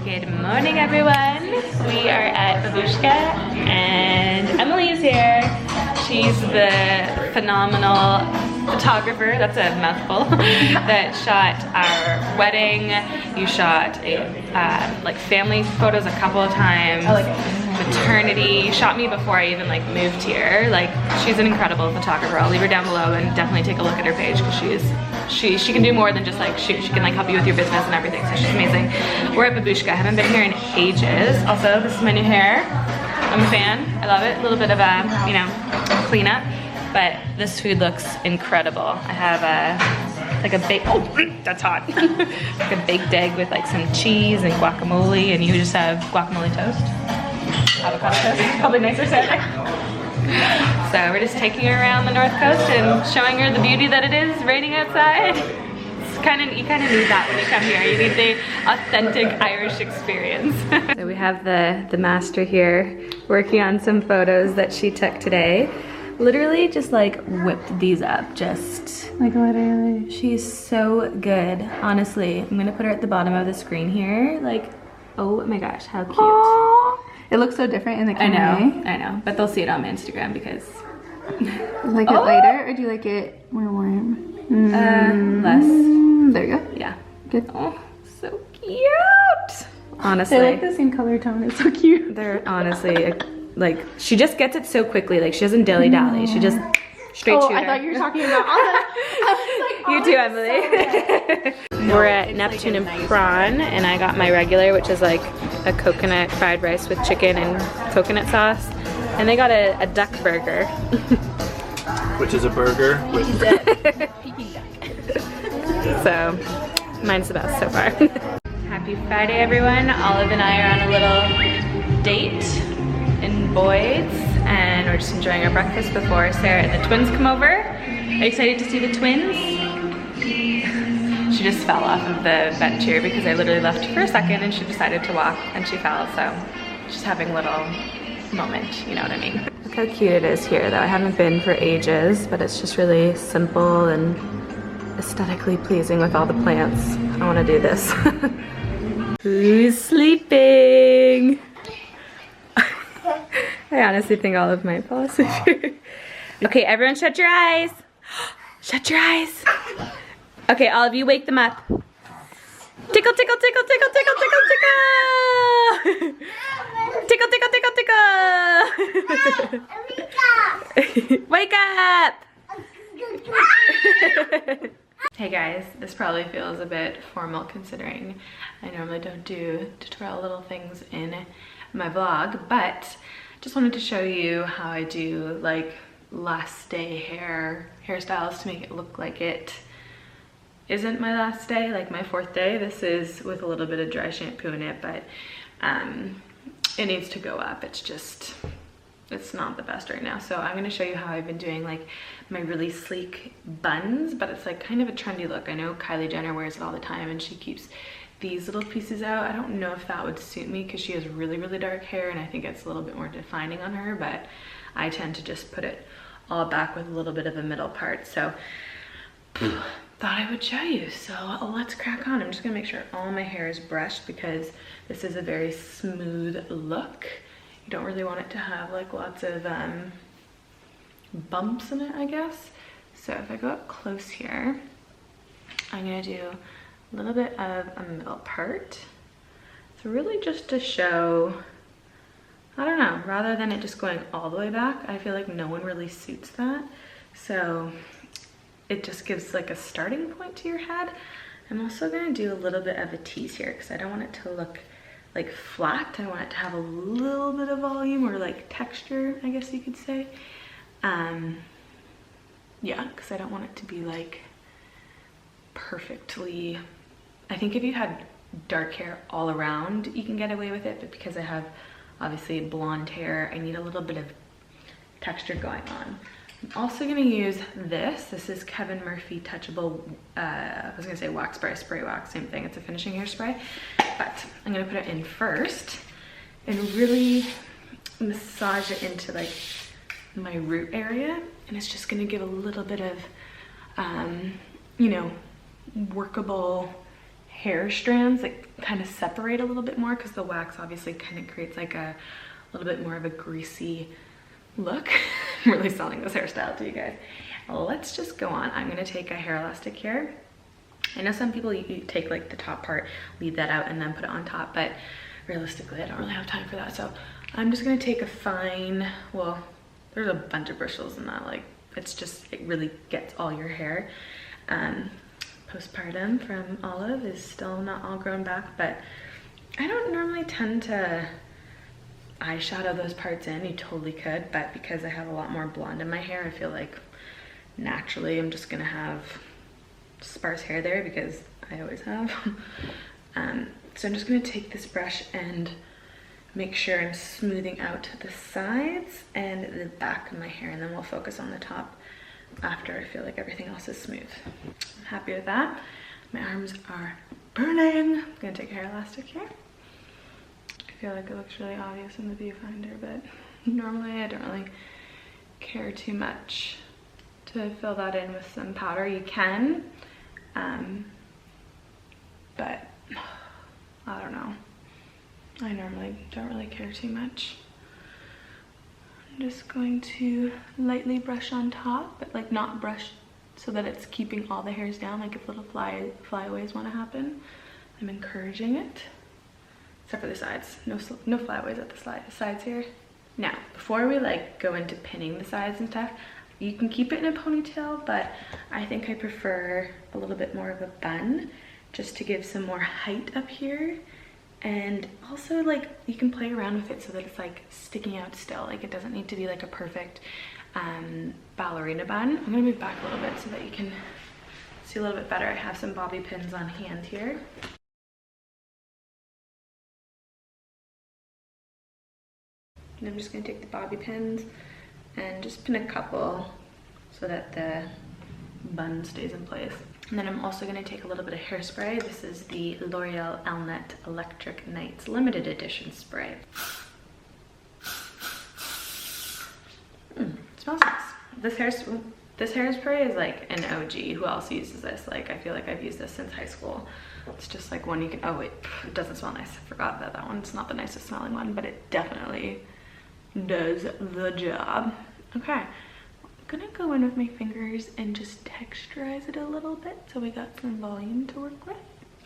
Good morning, everyone. We are at Babushka and Emily is here. She's the phenomenal photographer, that's a mouthful, that shot our wedding. You shot like family photos a couple of times. I like it. Maternity. You shot me before I even like moved here. Like, she's an incredible photographer. I'll leave her down below and definitely take a look at her page because she can do more than just like shoot. She can like help you with your business and everything, so she's amazing. We're at Babushka. I haven't been here in ages. Also, this is my new hair. I'm a fan. I love it. A little bit of a, you know, cleanup. But this food looks incredible. I have like a baked, oh, that's hot. Like a baked egg with like some cheese and guacamole, and you just have guacamole toast. Avocado toast, probably nicer said. So we're just taking her around the North Coast and showing her the beauty that it is raining outside. It's you kind of need that when you come here. You need the authentic Irish experience. So we have the master here working on some photos that she took today. Literally just like whipped these up, just like literally. She's so good, honestly. I'm gonna put her at the bottom of the screen here. Like, oh my gosh, how cute. Aww. It looks so different in the camera. I know, but they'll see it on my Instagram because. Like it lighter, or do you like it more warm? Less. There you go. Yeah. Good. Oh, so cute. Honestly. They like the same color tone. It's so cute. They're honestly, like, she just gets it so quickly. Like, she doesn't dilly-dally. She just straight shooter. I thought you were talking about You too, Emily. We're at Neptune and Prawn, and I got my regular, which is like a coconut fried rice with chicken and coconut sauce. And they got a duck burger. Which is a burger with Peking duck. So, mine's the best so far. Happy Friday, everyone. Olive and I are on a little date in Boyd's, and we're just enjoying our breakfast before Sarah and the twins come over. Are you excited to see the twins? She just fell off of the bench here because I literally left for a second and she decided to walk and she fell, so just having a little moment, you know what I mean? Look how cute it is here though. I haven't been for ages, but it's just really simple and aesthetically pleasing with all the plants. I want to do this. Who's sleeping? I honestly think Olive might fall asleep here. Okay, everyone shut your eyes. Shut your eyes. Okay, Olive, you wake them up. Tickle, tickle, tickle, tickle, tickle, tickle, tickle. Tickle, tickle, tickle, tickle. Wake up. Hey guys, this probably feels a bit formal considering I normally don't do tutorial little things in my vlog, but just wanted to show you how I do like last day hairstyles to make it look like it isn't my last day, like my fourth day. This is with a little bit of dry shampoo in it, but it needs to go up. It's not the best right now. So I'm gonna show you how I've been doing like my really sleek buns, but it's like kind of a trendy look. I know Kylie Jenner wears it all the time and she keeps these little pieces out. I don't know if that would suit me because she has really, really dark hair and I think it's a little bit more defining on her, but I tend to just put it all back with a little bit of a middle part. So thought I would show you. So let's crack on. I'm just gonna make sure all my hair is brushed because this is a very smooth look. You don't really want it to have like lots of bumps in it, I guess. So if I go up close here, I'm gonna do a little bit of a middle part. So really just to show, I don't know, rather than it just going all the way back, I feel like no one really suits that. So it just gives like a starting point to your head. I'm also gonna do a little bit of a tease here because I don't want it to look like flat. I want it to have a little bit of volume or like texture, I guess you could say. Yeah, because I don't want it to be like perfectly, I think if you had dark hair all around, you can get away with it, but because I have obviously blonde hair, I need a little bit of texture going on. I'm also gonna use this. This is Kevin Murphy Touchable, I was gonna say wax spray wax, same thing. It's a finishing hairspray, but I'm gonna put it in first and really massage it into like my root area. And it's just gonna give a little bit of, you know, workable hair strands that kind of separate a little bit more, because the wax obviously kind of creates like a little bit more of a greasy look. I'm really selling this hairstyle to you guys. Let's just go on. I'm gonna take a hair elastic here. I know some people, you take like the top part, leave that out and then put it on top, but realistically I don't really have time for that. So I'm just gonna take a fine, well, there's a bunch of bristles in that, like it really gets all your hair. Postpartum from Olive is still not all grown back, but I don't normally tend to eyeshadow those parts in. You totally could, but because I have a lot more blonde in my hair, I feel like naturally I'm just gonna have sparse hair there because I always have. So I'm just gonna take this brush and make sure I'm smoothing out the sides and the back of my hair, and then we'll focus on the top after I feel like everything else is smooth. I'm happy with that. My arms are burning. I'm gonna take a hair elastic here. I feel like it looks really obvious in the viewfinder, but normally I don't really care too much to fill that in with some powder. You can, but I don't know. I normally don't really care too much. I'm just going to lightly brush on top, but like not brush so that it's keeping all the hairs down. Like if little flyaways want to happen, I'm encouraging it. Except for the sides. No flyaways at the sides here. Now, before we like go into pinning the sides and stuff, you can keep it in a ponytail, but I think I prefer a little bit more of a bun just to give some more height up here. And also like you can play around with it so that it's like sticking out still. Like it doesn't need to be like a perfect ballerina bun. I'm gonna move back a little bit so that you can see a little bit better. I have some bobby pins on hand here. And I'm just gonna take the bobby pins and just pin a couple so that the bun stays in place. And then I'm also gonna take a little bit of hairspray. This is the L'Oreal Elnet Electric Nights limited edition spray. It smells nice. This hairspray is like an OG. Who else uses this? Like I feel like I've used this since high school. It's just like one you can, oh wait, it doesn't smell nice. I forgot that that one's not the nicest smelling one, but it definitely does the job. Okay, I'm gonna go in with my fingers and just texturize it a little bit so we got some volume to work with.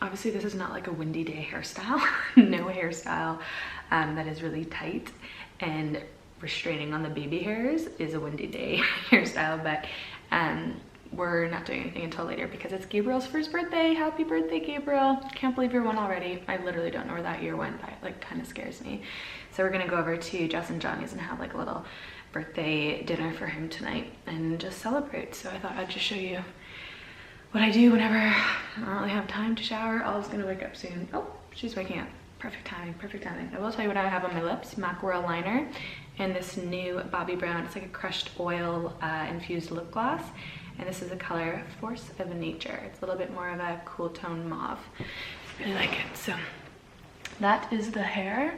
Obviously this is not like a windy day hairstyle. No hairstyle that is really tight and restraining on the baby hairs is a windy day hairstyle, but we're not doing anything until later because it's Gabriel's first birthday. Happy birthday, Gabriel. Can't believe you're one already. I literally don't know where that year went. That like kind of scares me. So we're gonna go over to Jess and Johnny's and have like a little birthday dinner for him tonight and just celebrate. So I thought I'd just show you what I do whenever I don't really have time to shower. Olive's gonna wake up soon. Oh, she's waking up. Perfect timing, perfect timing. I will tell you what I have on my lips. Mackerel liner and this new Bobbi Brown. It's like a crushed oil infused lip gloss. And this is the color Force of Nature. It's a little bit more of a cool tone mauve. I really like it. So that is the hair.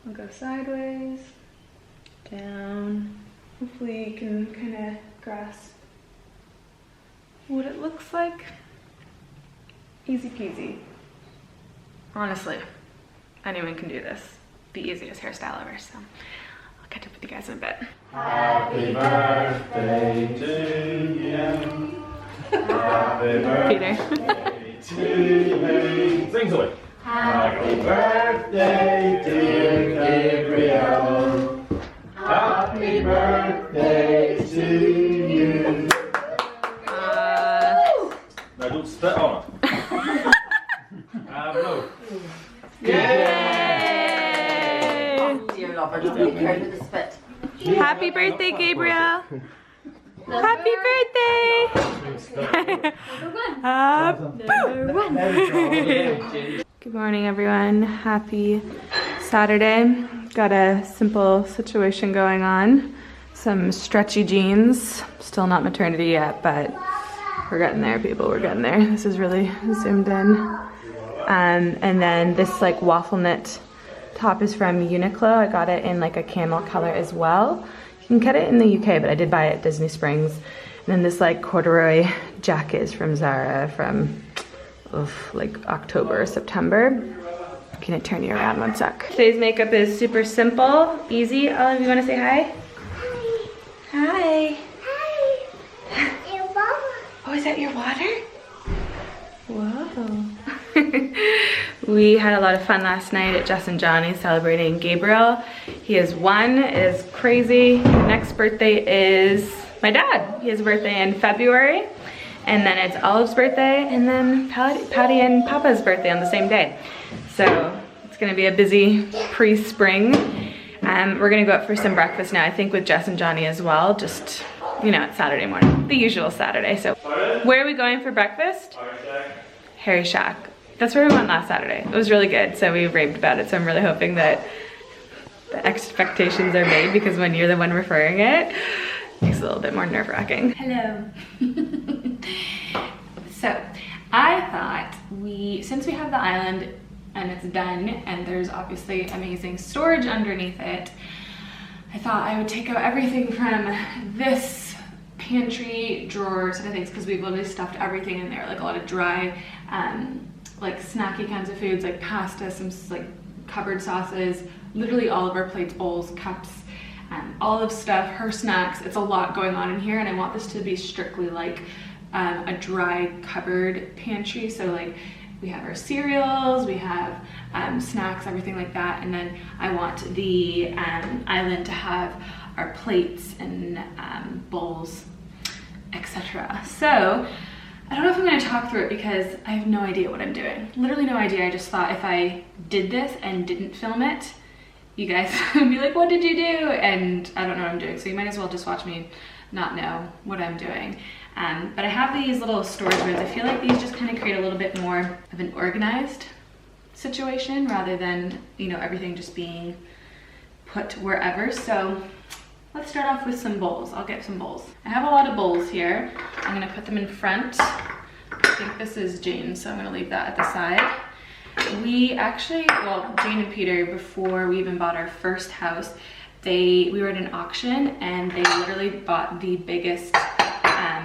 I'll go sideways, down. Hopefully you can kind of grasp what it looks like. Easy peasy. Honestly, anyone can do this. The easiest hairstyle ever. So I'll catch up with you guys in a bit. Happy birthday to you. Happy birthday to you. Sing away. Happy birthday, dear Gabriel. Happy birthday to you. No, don't spit on it. No. Yay! Dear lover, don't be careful with the spit. Happy birthday, Gabriel! Happy birthday! Good morning, everyone. Happy Saturday. Got a simple situation going on. Some stretchy jeans. Still not maternity yet, but we're getting there, people. We're getting there. This is really zoomed in. And then this like waffle knit top is from Uniqlo. I got it in like a camel color as well. You can get it in the UK, but I did buy it at Disney Springs. And then this like corduroy jacket is from Zara from of like October, September. I'm gonna turn you around one sec. Today's makeup is super simple, easy. Olive, you wanna say hi? Hi. Hi. Your mama. Oh, is that your water? Whoa. We had a lot of fun last night at Jess and Johnny's celebrating Gabriel. He is 1, it is crazy. The next birthday is my dad. He has a birthday in February. And then it's Olive's birthday, and then Patty and Papa's birthday on the same day. So it's gonna be a busy pre-spring. We're gonna go out for some breakfast now, I think with Jess and Johnny as well, just, you know, it's Saturday morning, the usual Saturday. So where are we going for breakfast? Harry Shack. That's where we went last Saturday. It was really good, so we raved about it. So I'm really hoping that the expectations are made, because when you're the one referring it, makes it a little bit more nerve-wracking. Hello. So I thought since we have the island and it's done and there's obviously amazing storage underneath it, I thought I would take out everything from this pantry drawer sort of things, because we've literally stuffed everything in there, like a lot of dry, like snacky kinds of foods, like pasta, some like cupboard sauces, literally all of our plates, bowls, cups, Olive stuff, her snacks. It's a lot going on in here, and I want this to be strictly like a dry cupboard pantry. So like we have our cereals, we have snacks, everything like that, and then I want the island to have our plates and bowls, etc. So I don't know if I'm going to talk through it because I have no idea what I'm doing. Literally no idea. I just thought if I did this and didn't film it, you guys would be like, what did you do? And I don't know what I'm doing. So you might as well just watch me not know what I'm doing. But I have these little storage bins. I feel like these just kind of create a little bit more of an organized situation rather than, you know, everything just being put wherever. So let's start off with some bowls. I'll get some bowls. I have a lot of bowls here. I'm gonna put them in front. I think this is Jane's, so I'm gonna leave that at the side. We actually, well, Jane and Peter, before we even bought our first house, we were at an auction and they literally bought the biggest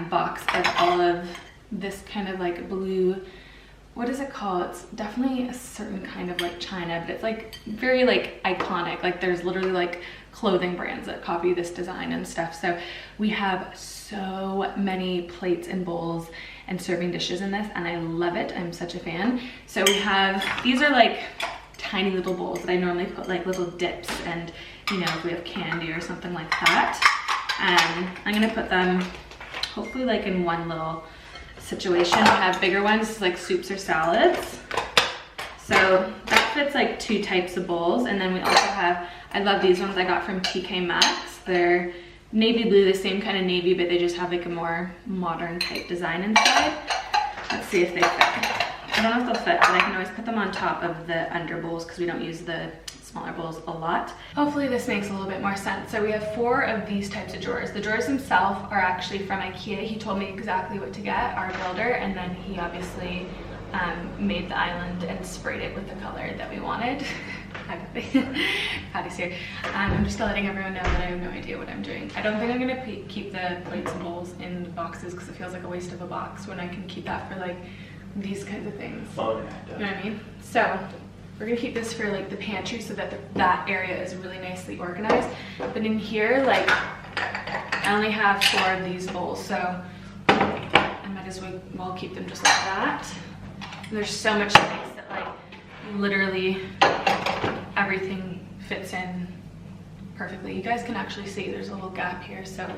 box of all of this kind of like blue, what is it called? It's definitely a certain kind of like china, but it's like very like iconic. Like there's literally like clothing brands that copy this design and stuff. So we have so many plates and bowls and serving dishes in this, and I love it. I'm such a fan. So we have, these are like tiny little bowls that I normally put like little dips and, you know, if we have candy or something like that. I'm gonna put them hopefully like in one little situation. We have bigger ones like soups or salads. So that fits like 2 types of bowls. And then we also have, I love these ones I got from TK Maxx. They're navy blue, the same kind of navy, but they just have like a more modern type design inside. Let's see if they fit. I don't know if they'll fit, but I can always put them on top of the under bowls because we don't use the smaller bowls a lot. Hopefully this makes a little bit more sense. So we have 4 of these types of drawers. The drawers themselves are actually from IKEA. He told me exactly what to get, our builder, and then he obviously made the island and sprayed it with the color that we wanted. Patty's here. I'm just letting everyone know that I have no idea what I'm doing. I don't think I'm gonna keep the plates and bowls in the boxes because it feels like a waste of a box when I can keep that for like these kinds of things. Oh, yeah, you know what I mean? So we're gonna keep this for like the pantry so that that area is really nicely organized. But in here, like, I only have 4 of these bowls, so I might as well keep them just like that. There's so much space that like literally everything fits in perfectly. You guys can actually see there's a little gap here. So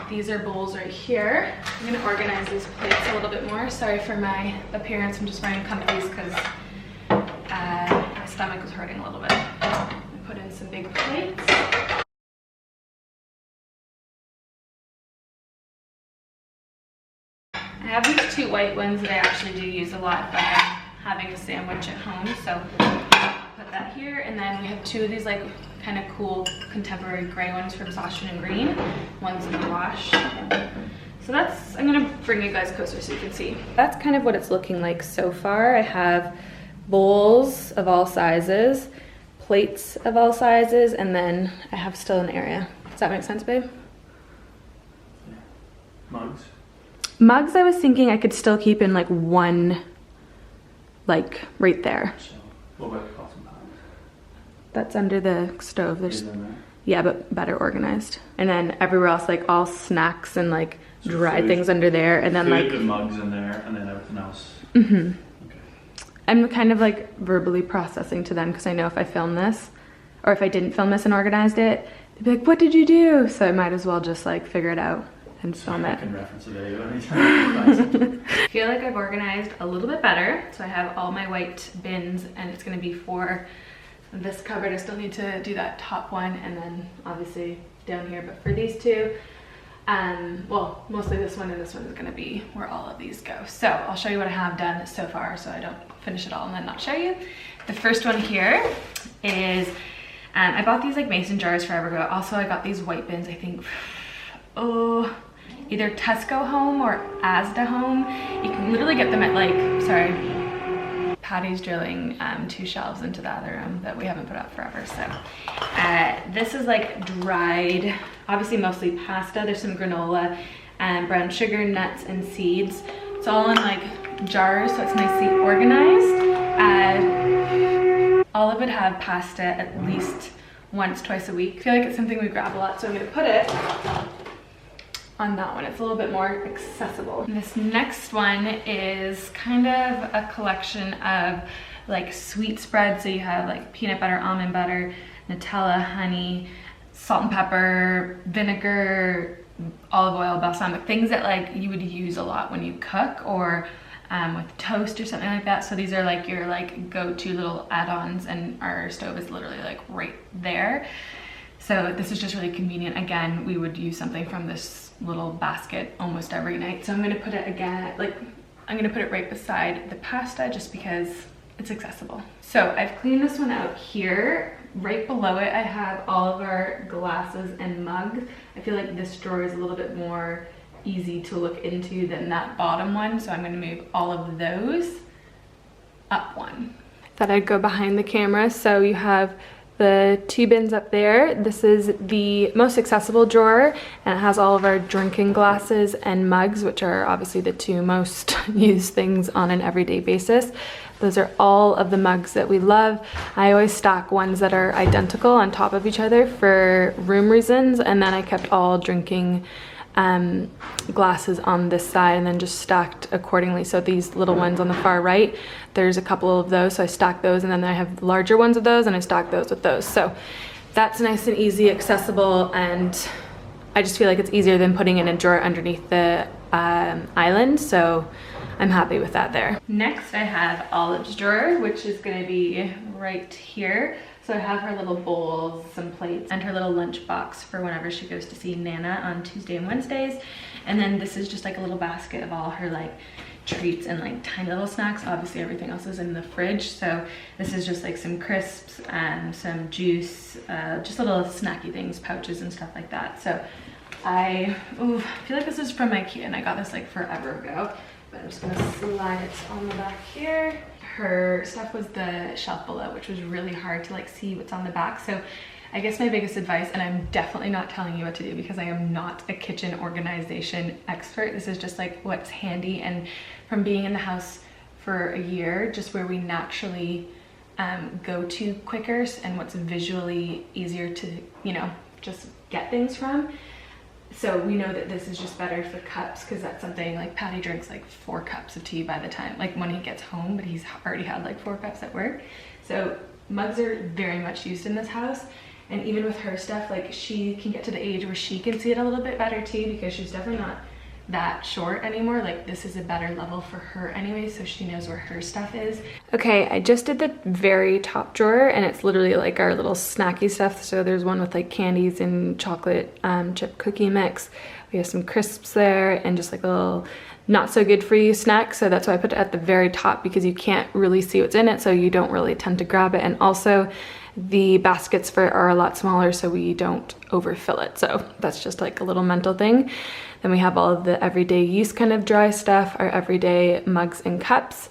these are bowls right here. I'm gonna organize these plates a little bit more. Sorry for my appearance. I'm just wearing comfies because my stomach was hurting a little bit. I put in some big plates. I have these 2 white ones that I actually do use a lot, but I'm having a sandwich at home, so put that here. And then we have 2 of these like kind of cool contemporary gray ones from Sasha and Green. One's in the wash. So that's, I'm gonna bring you guys closer so you can see. That's kind of what it's looking like so far. I have bowls of all sizes, plates of all sizes, and then I have still an area. Does that make sense, babe? Mugs. Mugs, I was thinking I could still keep in like one like right there. So, what about the cotton pad? That's under the stove. There's, Is in there? yeah, but better organized. And then everywhere else, like all snacks and like So dry food- things under there. And then Food, like, the mugs in there, and then everything else. mm-hmm. Okay. I'm kind of like verbally processing to them because I know if I film this or if I didn't film this and organized it, they'd be like, what did you do? So I might as well just like figure it out and film I it. can reference a video anytime. I feel like I've organized a little bit better. So I have all my white bins and it's gonna be for this cupboard. I still need to do that top one and then obviously down here, but for these two, well, mostly this one and this one is gonna be where all of these go. So I'll show you what I have done so far so I don't finish it all and then not show you. The first one here is, I bought these like mason jars forever ago. Also, I got these white bins, I think, either Tesco Home or Asda Home. You can literally get them at like, sorry, Patty's drilling 2 shelves into the other room that we haven't put up forever. So this is like dried, obviously mostly pasta. There's some granola and brown sugar, nuts and seeds. It's all in like jars, so it's nicely organized. All of it have pasta at least once, twice a week. I feel like it's something we grab a lot, so I'm gonna put it on that one. It's a little bit more accessible. This next one is kind of a collection of like sweet spreads. So you have like peanut butter, almond butter, Nutella, honey, salt and pepper, vinegar, olive oil, balsamic, things that like you would use a lot when you cook or with toast or something like that. So these are like your like go-to little add-ons, and our stove is literally like right there. So this is just really convenient. Again, we would use something from this little basket almost every night. So I'm gonna put it again, like I'm gonna put it right beside the pasta just because it's accessible. So I've cleaned this one out here. Right below it, I have all of our glasses and mugs. I feel like this drawer is a little bit more easy to look into than that bottom one. So I'm gonna move all of those up one. Thought I'd go behind the camera. So you have the 2 bins up there. This is the most accessible drawer and it has all of our drinking glasses and mugs, which are obviously the 2 most used things on an everyday basis. Those are all of the mugs that we love. I always stack ones that are identical on top of each other for room reasons, and then I kept all drinking glasses on this side and then just stacked accordingly. So these little ones on the far right, there's a couple of those, so I stacked those, and then I have larger ones of those and I stacked those with those. So that's nice and easy, accessible, and I just feel like it's easier than putting in a drawer underneath the island. So I'm happy with that there. Next I have Olive's drawer, which is gonna be right here. So I have her little bowls, some plates, and her little lunch box for whenever she goes to see Nana on Tuesday and Wednesdays. And then this is just like a little basket of all her like treats and like tiny little snacks. Obviously everything else is in the fridge. So this is just like some crisps and some juice, just little snacky things, pouches and stuff like that. So I feel like this is from IKEA and I got this like forever ago. But I'm just gonna slide it on the back here. Her stuff was the shelf below, which was really hard to like see what's on the back. So I guess my biggest advice, and I'm definitely not telling you what to do because I am not a kitchen organization expert. This is just like what's handy, and from being in the house for a year, just where we naturally go to quicker and what's visually easier to, you know, just get things from. So we know that this is just better for cups because that's something like Patty drinks like 4 cups of tea by the time, like when he gets home, but he's already had like 4 cups at work. So mugs are very much used in this house. And even with her stuff, like she can get to the age where she can see it a little bit better too, because she's definitely not that short anymore. Like this is a better level for her anyway, so she knows where her stuff is. Okay, I just did the very top drawer and it's literally like our little snacky stuff. So there's one with like candies and chocolate chip cookie mix. We have some crisps there and just like a little not so good for you snack. So that's why I put it at the very top, because you can't really see what's in it, so you don't really tend to grab it. And also the baskets for it are a lot smaller, so we don't overfill it. So that's just like a little mental thing. Then we have all of the everyday use kind of dry stuff, our everyday mugs and cups.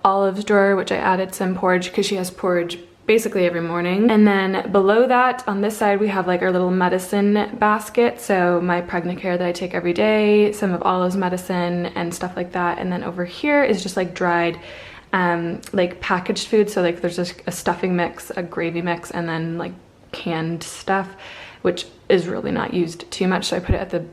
Olive's drawer, which I added some porridge because she has porridge basically every morning. And then below that, on this side, we have like our little medicine basket. So my pregnant care that I take every day, some of Olive's medicine and stuff like that. And then over here is just like dried like packaged food. So like there's just a stuffing mix, a gravy mix, and then like canned stuff, which is really not used too much. So I put it at the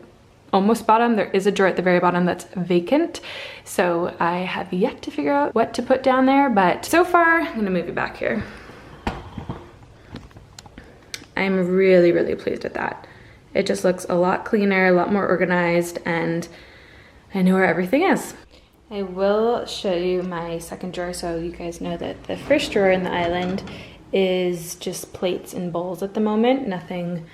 almost bottom. There is a drawer at the very bottom that's vacant. So I have yet to figure out what to put down there, but so far, I'm gonna move it back here. I'm really, really pleased with that. It just looks a lot cleaner, a lot more organized, and I know where everything is. I will show you my second drawer so you guys know that the first drawer in the island is just plates and bowls at the moment. Nothing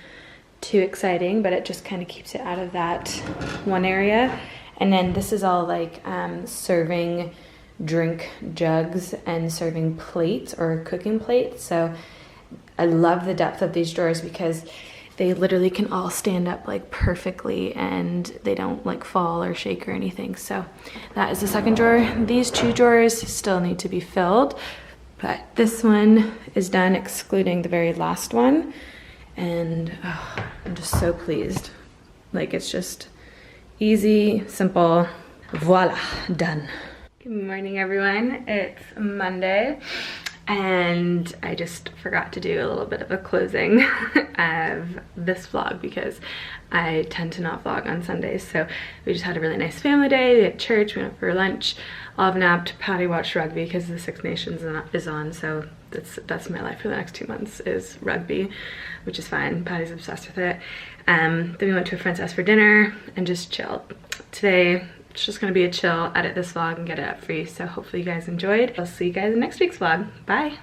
too exciting, but it just kind of keeps it out of that one area. And then this is all like serving drink jugs and serving plates or cooking plates. So I love the depth of these drawers because they literally can all stand up like perfectly and they don't like fall or shake or anything. So that is the second drawer. These two drawers still need to be filled, but this one is done excluding the very last one. And oh, I'm just so pleased. Like it's just easy, simple, voila, done. Good morning everyone, it's Monday. And I just forgot to do a little bit of a closing of this vlog because I tend to not vlog on Sundays. So we just had a really nice family day. We had church, we went for lunch, Olive napped, Patty watched rugby because the Six Nations is on. So that's my life for the next 2 months is rugby, which is fine. Patty's obsessed with it. Then we went to a friend's house for dinner and just chilled. Today, it's just gonna be a chill, edit this vlog and get it up for you. So hopefully you guys enjoyed. I'll see you guys in next week's vlog. Bye.